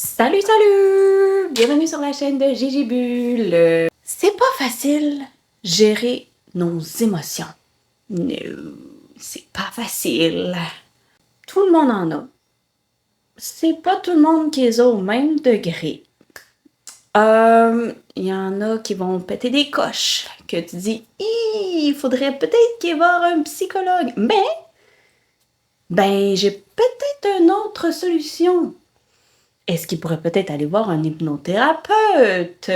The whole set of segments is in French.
Salut, salut! Bienvenue sur la chaîne de Gigi Bulle. C'est pas facile gérer nos émotions. Non, c'est pas facile. Tout le monde en a. C'est pas tout le monde qui les a au même degré. Il y en a qui vont péter des coches, que tu dis, il faudrait peut-être qu'il y ait voir un psychologue. Mais, j'ai peut-être une autre solution. Est-ce qu'ils pourraient peut-être aller voir un hypnothérapeute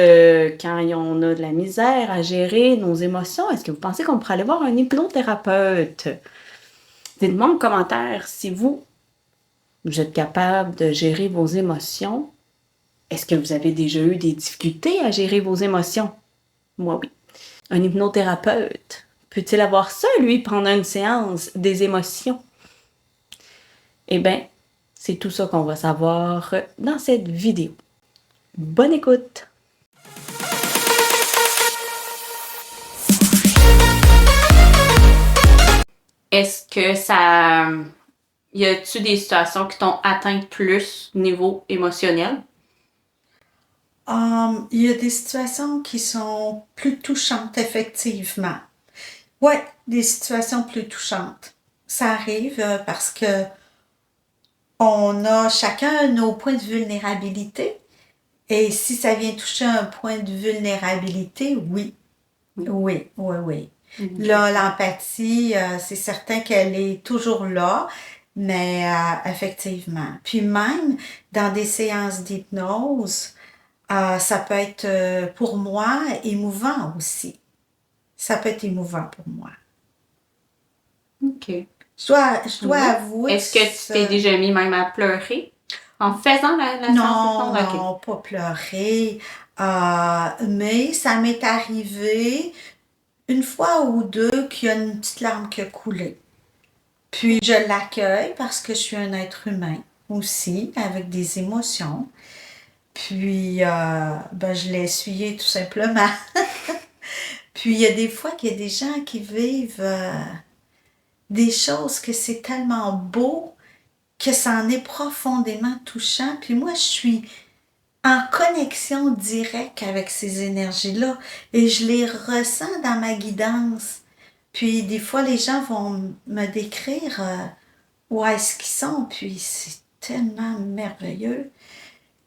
quand on a de la misère à gérer nos émotions? Est-ce que vous pensez qu'on pourrait aller voir un hypnothérapeute? Dites-moi en commentaire si vous êtes capable de gérer vos émotions. Est-ce que vous avez déjà eu des difficultés à gérer vos émotions? Moi, oui. Un hypnothérapeute, peut-il avoir ça, lui, pendant une séance des émotions? Eh bien, c'est tout ça qu'on va savoir dans cette vidéo. Bonne écoute! Est-ce que ça... Y a-tu des situations qui t'ont atteint plus niveau émotionnel? Il y a des situations qui sont plus touchantes, effectivement. Ouais, des situations plus touchantes. Ça arrive parce que on a chacun nos points de vulnérabilité. Et si ça vient toucher un point de vulnérabilité, oui. Oui, oui, oui. Okay. Là, l'empathie, c'est certain qu'elle est toujours là, mais effectivement. Puis même dans des séances d'hypnose, ça peut être pour moi émouvant aussi. Ça peut être émouvant pour moi. OK. Je dois avouer Est-ce que tu t'es déjà mis même à pleurer en faisant la séance Non, d'hypnose? non, pas pleurer. Mais ça m'est arrivé une fois ou deux qu'il y a une petite larme qui a coulé. Puis je l'accueille parce que je suis un être humain aussi, avec des émotions. Puis je l'ai essuyé tout simplement. Puis il y a des fois qu'il y a des gens qui vivent des choses que c'est tellement beau que ça en est profondément touchant. Puis moi, je suis en connexion directe avec ces énergies-là et je les ressens dans ma guidance. Puis des fois, les gens vont me décrire où est-ce qu'ils sont, puis c'est tellement merveilleux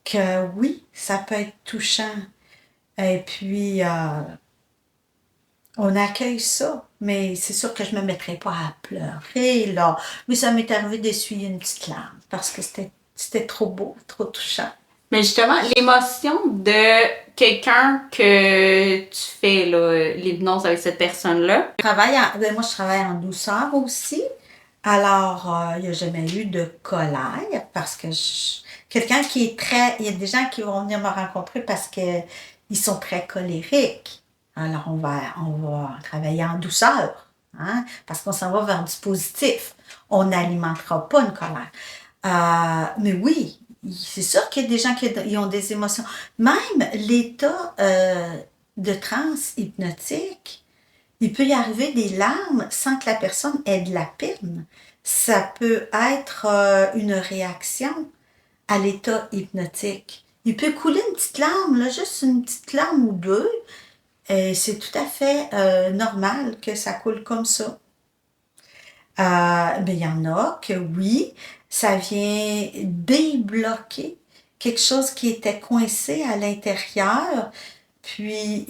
que oui, ça peut être touchant. Et puis, on accueille ça, mais c'est sûr que je ne me mettrais pas à pleurer, là. Mais ça m'est arrivé d'essuyer une petite larme parce que c'était trop beau, trop touchant. Mais justement, l'émotion de quelqu'un que tu fais l'hypnose avec cette personne-là. Moi, je travaille en douceur aussi. Alors, il n'y a jamais eu de colère parce que quelqu'un qui est très... Il y a des gens qui vont venir me rencontrer parce qu'ils sont très colériques. Alors, on va travailler en douceur, hein, parce qu'on s'en va vers du positif. On n'alimentera pas une colère. Mais oui, c'est sûr qu'il y a des gens qui ont des émotions. Même l'état de transe hypnotique, il peut y arriver des larmes sans que la personne ait de la peine. Ça peut être une réaction à l'état hypnotique. Il peut couler une petite larme, là, juste une petite larme ou deux. Et c'est tout à fait normal que ça coule comme ça. Mais il y en a que oui, ça vient débloquer quelque chose qui était coincé à l'intérieur. Puis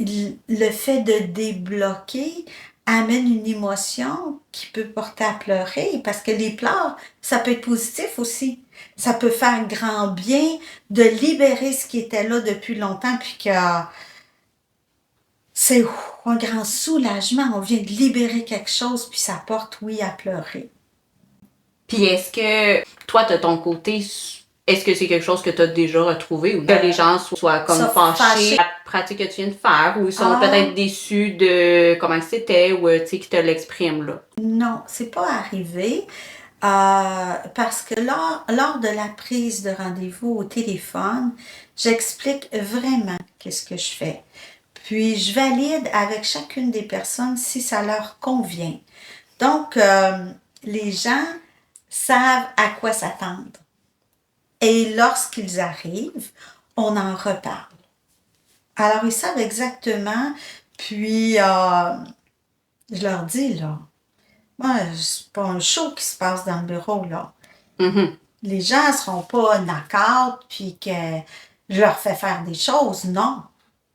le fait de débloquer amène une émotion qui peut porter à pleurer, parce que les pleurs, ça peut être positif aussi. Ça peut faire grand bien de libérer ce qui était là depuis longtemps, puis que c'est un grand soulagement. On vient de libérer quelque chose, puis ça porte, oui, à pleurer. Puis est-ce que toi, de ton côté, est-ce que c'est quelque chose que tu as déjà retrouvé ou que les gens soient comme fâchés à la pratique que tu viens de faire ou ils sont peut-être déçus de comment c'était ou tu sais, qui te l'expriment là? Non, c'est pas arrivé. Parce que lors de la prise de rendez-vous au téléphone, j'explique vraiment qu'est-ce que je fais. Puis, je valide avec chacune des personnes si ça leur convient. Donc, les gens savent à quoi s'attendre. Et lorsqu'ils arrivent, on en reparle. Alors, ils savent exactement. Puis, je leur dis, là, moi, c'est pas un show qui se passe dans le bureau, là. Mhm. Les gens ne seront pas knock-out, puis que je leur fais faire des choses. Non,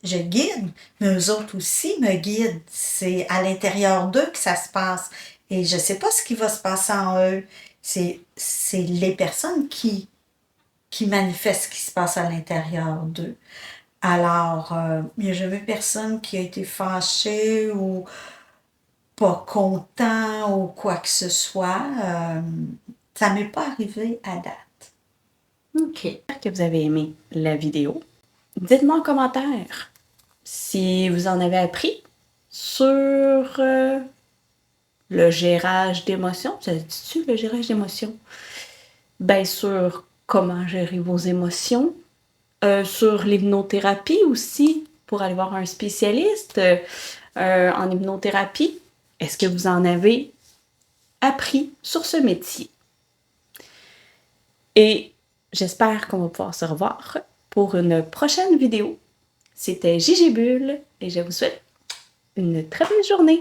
je guide, mais eux autres aussi me guident. C'est à l'intérieur d'eux que ça se passe. Et je ne sais pas ce qui va se passer en eux. C'est les personnes qui manifestent ce qui se passe à l'intérieur d'eux. Alors, il n'y a jamais personne qui a été fâché ou pas content ou quoi que ce soit. Ça ne m'est pas arrivé à date. OK. J'espère que vous avez aimé la vidéo. Dites-moi en commentaire si vous en avez appris sur le gérage d'émotions. Ça dit-tu le gérage d'émotions? Ben, sur comment gérer vos émotions. Sur l'hypnothérapie aussi, pour aller voir un spécialiste en hypnothérapie. Est-ce que vous en avez appris sur ce métier? Et j'espère qu'on va pouvoir se revoir pour une prochaine vidéo. C'était Gigi Bulle et je vous souhaite une très belle journée.